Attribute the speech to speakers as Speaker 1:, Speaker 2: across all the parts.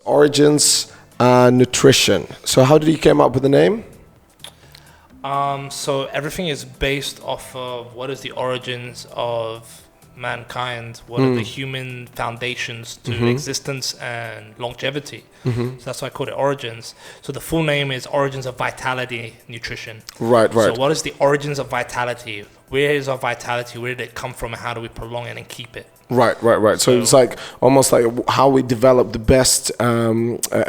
Speaker 1: Origins Nutrition. So how did you came up with the name?
Speaker 2: So everything is based off of what is the origins of mankind, what are the human foundations to existence and longevity. So that's why I call it Origins. So the full name is Origins of Vitality Nutrition.
Speaker 1: Right.
Speaker 2: So what is the origins of vitality? Where is our vitality? Where did it come from, and how do we prolong it and keep it?
Speaker 1: Right. So it's like almost like how we develop the best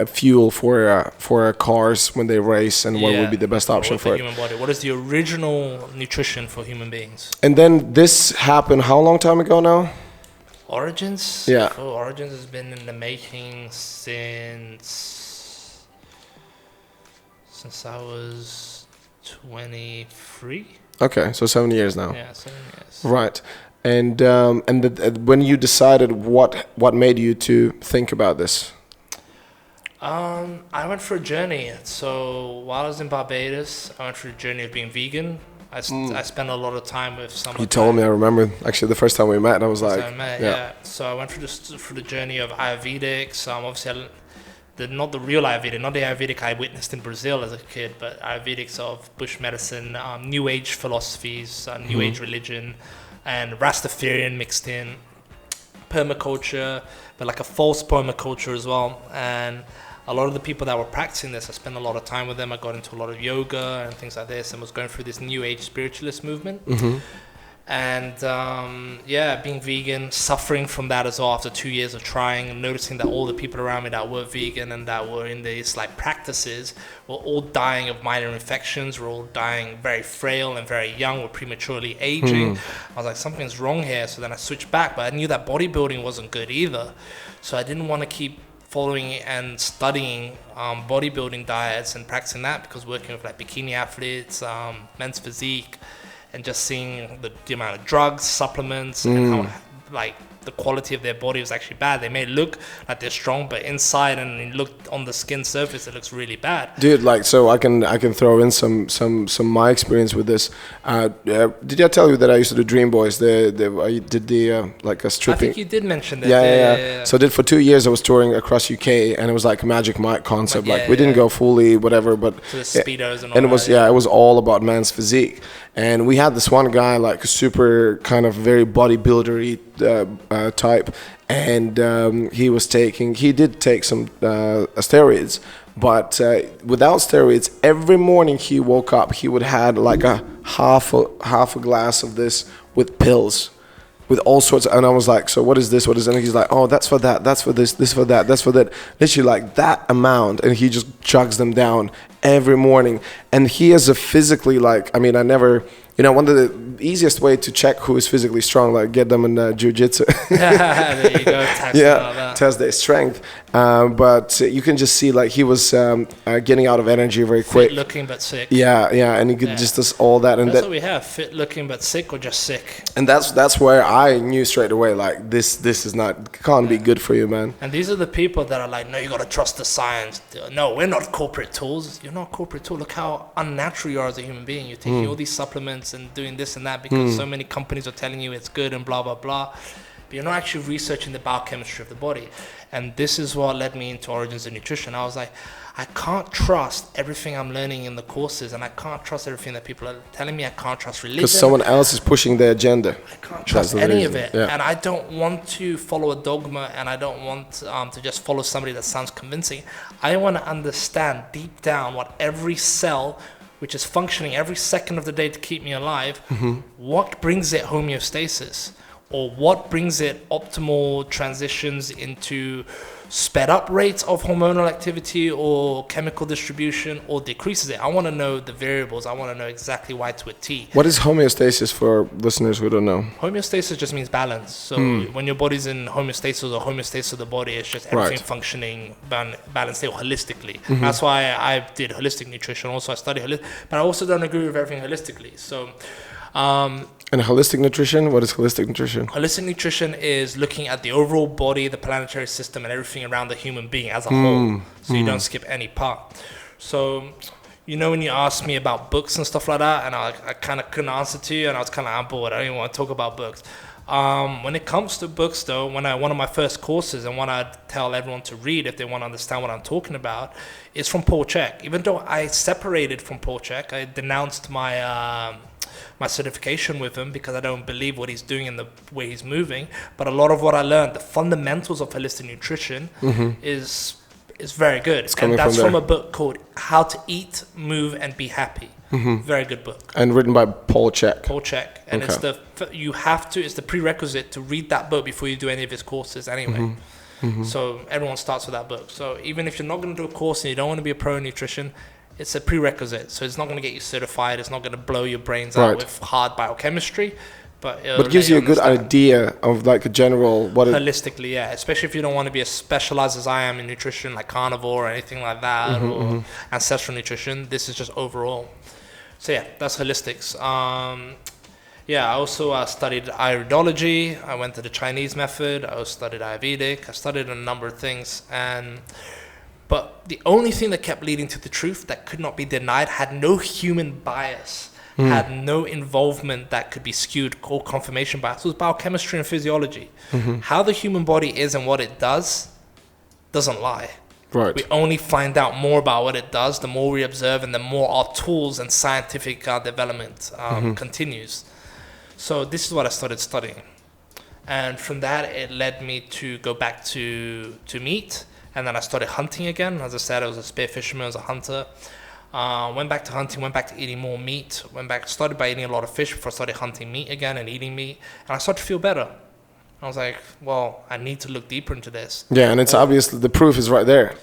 Speaker 1: fuel for cars when they race, and what would be the best option for
Speaker 2: the human body. What is the original nutrition for human beings?
Speaker 1: And then this happened how long time ago now?
Speaker 2: Origins?
Speaker 1: Yeah.
Speaker 2: Oh, Origins has been in the making since I was 23.
Speaker 1: Okay, so 7 years now.
Speaker 2: Yeah, 7 years.
Speaker 1: Right. And when you decided, what made you to think about this?
Speaker 2: I went for a journey. So while I was in Barbados, I went through a journey of being vegan. I spent a lot of time with someone.
Speaker 1: You told me, I remember. Actually, the first time we met, I was like,
Speaker 2: yeah. So I went through the journey of Ayurvedics. Obviously, not the real Ayurvedic, not the Ayurvedic I witnessed in Brazil as a kid, but Ayurvedics of bush medicine, New Age philosophies, New Age religion, and Rastafarian mixed in, permaculture, but like a false permaculture as well. And a lot of the people that were practicing this, I spent a lot of time with them. I got into a lot of yoga and things like this, and was going through this New Age spiritualist movement. And being vegan, suffering from that as well after 2 years of trying, and noticing that all the people around me that were vegan and that were in these like practices were all dying of minor infections, were all dying very frail and very young, were prematurely aging. I was like, something's wrong here. So then I switched back, but I knew that bodybuilding wasn't good either. So I didn't want to keep following and studying bodybuilding diets and practicing that, because working with like bikini athletes, men's physique, and just seeing the amount of drugs, supplements, and how like the quality of their body was actually bad. They may look like they're strong, but inside and you look on the skin surface, it looks really bad.
Speaker 1: Dude, like, so I can throw in some my experience with this. Did I tell you that I used to do Dream Boys? I did the like a stripping.
Speaker 2: I think you did mention that.
Speaker 1: Yeah. So I did for 2 years. I was touring across UK, and it was like a Magic Mike concept. We didn't go fully whatever, but
Speaker 2: so the speedos and all
Speaker 1: and it was
Speaker 2: that,
Speaker 1: it was all about man's physique. And we had this one guy, like a super kind of very bodybuildery type, and he did take some steroids, but without steroids, every morning he woke up, he would had like a half a glass of this with pills, with all sorts of, and I was like, so what is this? And he's like, oh, that's for that, that's for this for that, that's for that. Literally like that amount, and he just chugs them down every morning. And he is a physically, like, I mean, I never, one of the easiest way to check who is physically strong, like get them in jiu-jitsu.
Speaker 2: There you go,
Speaker 1: test their strength. But you can just see like he was getting out of energy very quick.
Speaker 2: Fit looking but sick.
Speaker 1: Yeah, and he could just does all that. And
Speaker 2: that's what we have, fit looking but sick, or just sick.
Speaker 1: And that's where I knew straight away, like this is can't be good for you, man.
Speaker 2: And these are the people that are like, no, you got to trust the science. No, we're not corporate tools. You're not a corporate tool. Look how unnatural you are as a human being. You're taking all these supplements and doing this and that because so many companies are telling you it's good and blah, blah, blah. But you're not actually researching the biochemistry of the body. And this is what led me into Origins of Nutrition. I was like, I can't trust everything I'm learning in the courses, and I can't trust everything that people are telling me. I can't trust religion.
Speaker 1: Because someone else is pushing their agenda.
Speaker 2: I can't trust any of it. Yeah. And I don't want to follow a dogma, and I don't want to just follow somebody that sounds convincing. I want to understand deep down what every cell, which is functioning every second of the day to keep me alive, what brings it homeostasis, or what brings it optimal transitions into sped up rates of hormonal activity or chemical distribution, or decreases it. I want to know the variables. I want to know exactly why to a T.
Speaker 1: What is homeostasis for listeners who don't know?
Speaker 2: Homeostasis just means balance. So when your body's in homeostasis, or homeostasis of the body, it's just everything functioning balanced or holistically. That's why I did holistic nutrition. Also, I study holistic, but I also don't agree with everything holistically. So
Speaker 1: and holistic nutrition? What is holistic nutrition?
Speaker 2: Holistic nutrition is looking at the overall body, the planetary system, and everything around the human being as a whole. So you don't skip any part. So, when you asked me about books and stuff like that, and I kind of couldn't answer to you, and I was kind of on board. I didn't want to talk about books. When it comes to books, though, one of my first courses and one I tell everyone to read if they want to understand what I'm talking about is from Paul Chek. Even though I separated from Paul Chek, I denounced my certification with him because I don't believe what he's doing and the way he's moving. But a lot of what I learned, the fundamentals of holistic nutrition, is very good. And that's from a book called How to Eat, Move, and Be Happy. Very good book.
Speaker 1: And written by Paul Chek.
Speaker 2: Paul Chek. And it's the prerequisite to read that book before you do any of his courses anyway. So everyone starts with that book. So even if you're not going to do a course and you don't want to be a pro in nutrition, it's a prerequisite. So it's not going to get you certified. It's not going to blow your brains out with hard biochemistry. But it gives you
Speaker 1: a good idea of like a general
Speaker 2: holistically, yeah. Especially if you don't want to be as specialized as I am in nutrition, like carnivore or anything like that, or ancestral nutrition. This is just overall. So yeah, that's holistics. I also studied iridology. I went to the Chinese method. I also studied Ayurvedic. I studied a number of things, but the only thing that kept leading to the truth that could not be denied, had no human bias, had no involvement that could be skewed or confirmation bias, was biochemistry and physiology. How the human body is and what it doesn't lie.
Speaker 1: Right.
Speaker 2: We only find out more about what it does the more we observe and the more our tools and scientific development continues. So this is what I started studying. And from that, it led me to go back to meat. And then I started hunting again. As I said, I was a spear fisherman, I was a hunter. Went back to hunting, went back to eating more meat. Started by eating a lot of fish before I started hunting meat again and eating meat. And I started to feel better. I was like, well, I need to look deeper into this.
Speaker 1: Yeah, and it's obvious the proof is right there.